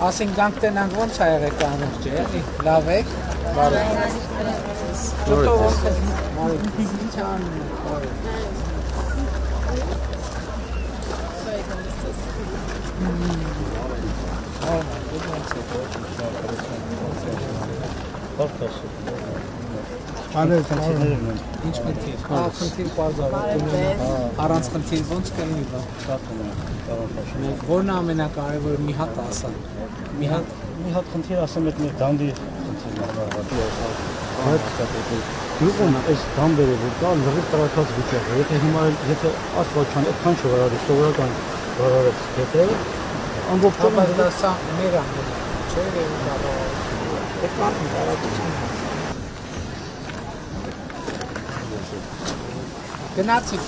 Ասին գանք տենանք ոնց է եղեք ամուղ ջե, լավ եք, բարև։ Ճոտո ոնց է, բարև, ինչ անում եք, բարև։ Ինչ խնդիր, խնդիր պարզարություն առանց խնդիր ոնց կլինի բա։ Որն ամենակարևորը մի հատ ասա։ Մի հատ խնդիր ասեմ այդ մեր դանդի խնդիրն Գյուղում այս դամբերը որ կա լրիվ տրակած վիճակ է։ Եթե հիմա եթե աստված չան այդքան շվարարի սովորական վարարած հետը ամբողջովին դա սա մեր ամենը չէ դա կան տարածություն Գնացի